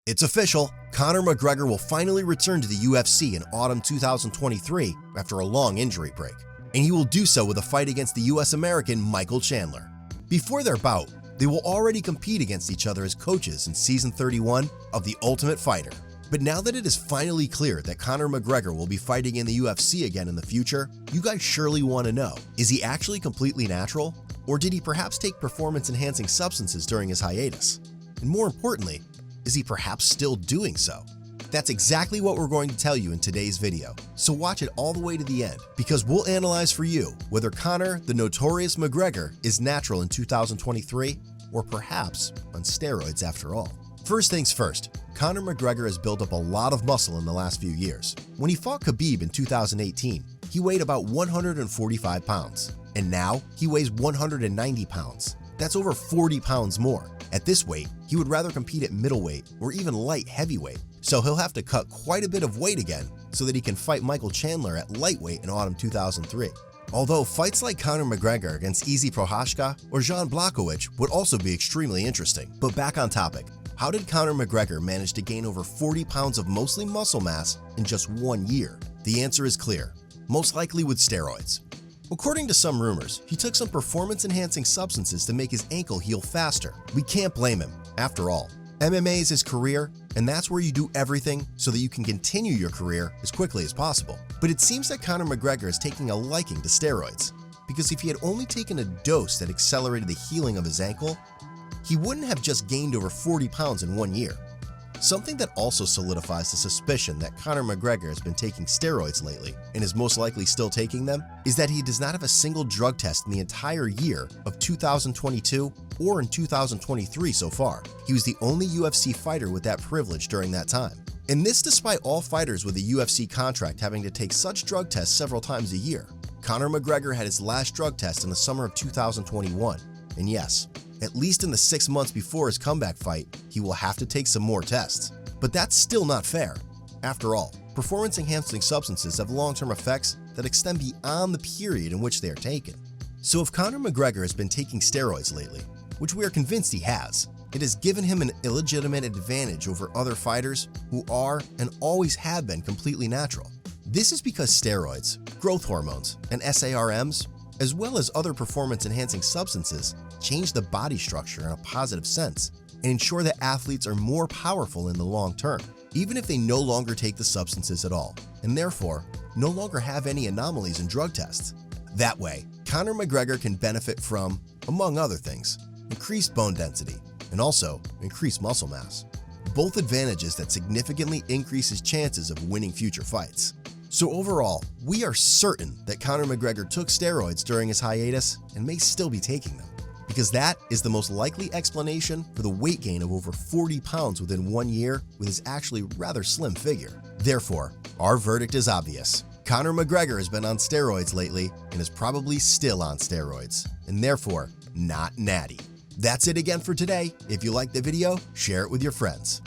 It's official, Conor McGregor will finally return to the UFC in autumn 2023 after a long injury break, and he will do so with a fight against the US American Michael Chandler. Before their bout, they will already compete against each other as coaches in season 31 of The Ultimate Fighter. But now that it is finally clear that Conor McGregor will be fighting in the UFC again in the future, you guys surely want to know, is he actually completely natural? Or did he perhaps take performance-enhancing substances during his hiatus? And more importantly, is he perhaps still doing so? That's exactly what we're going to tell you in today's video, so watch it all the way to the end, because we'll analyze for you whether Conor the Notorious McGregor is natural in 2023 or perhaps on steroids after all. First things first, Conor McGregor has built up a lot of muscle in the last few years. When he fought Khabib in 2018, he weighed about 145 pounds, and now he weighs 190 pounds. That's over 40 pounds more. At this weight, he would rather compete at middleweight or even light heavyweight, so he'll have to cut quite a bit of weight again so that he can fight Michael Chandler at lightweight in autumn 2003. Although fights like Conor McGregor against Izzy Prochazka or Jan Blachowicz would also be extremely interesting. But back on topic, how did Conor McGregor manage to gain over 40 pounds of mostly muscle mass in just 1 year? The answer is clear, most likely with steroids. According to some rumors, he took some performance-enhancing substances to make his ankle heal faster. We can't blame him. After all, MMA is his career, and that's where you do everything so that you can continue your career as quickly as possible. But it seems that Conor McGregor is taking a liking to steroids, because if he had only taken a dose that accelerated the healing of his ankle, he wouldn't have just gained over 40 pounds in 1 year. Something that also solidifies the suspicion that Conor McGregor has been taking steroids lately, and is most likely still taking them, is that he does not have a single drug test in the entire year of 2022 or in 2023 so far. He was the only UFC fighter with that privilege during that time. And this despite all fighters with a UFC contract having to take such drug tests several times a year. Conor McGregor had his last drug test in the summer of 2021, and yes, at least in the 6 months before his comeback fight, he will have to take some more tests. But that's still not fair. After all, performance-enhancing substances have long-term effects that extend beyond the period in which they are taken. So if Conor McGregor has been taking steroids lately, which we are convinced he has, it has given him an illegitimate advantage over other fighters who are and always have been completely natural. This is because steroids, growth hormones, and SARMs, as well as other performance-enhancing substances, change the body structure in a positive sense and ensure that athletes are more powerful in the long term, even if they no longer take the substances at all, and therefore no longer have any anomalies in drug tests. That way, Conor McGregor can benefit from, among other things, increased bone density and also increased muscle mass, both advantages that significantly increase his chances of winning future fights. So overall, we are certain that Conor McGregor took steroids during his hiatus and may still be taking them, because that is the most likely explanation for the weight gain of over 40 pounds within 1 year with his actually rather slim figure. Therefore, our verdict is obvious. Conor McGregor has been on steroids lately and is probably still on steroids, and therefore not natty. That's it again for today. If you liked the video, share it with your friends.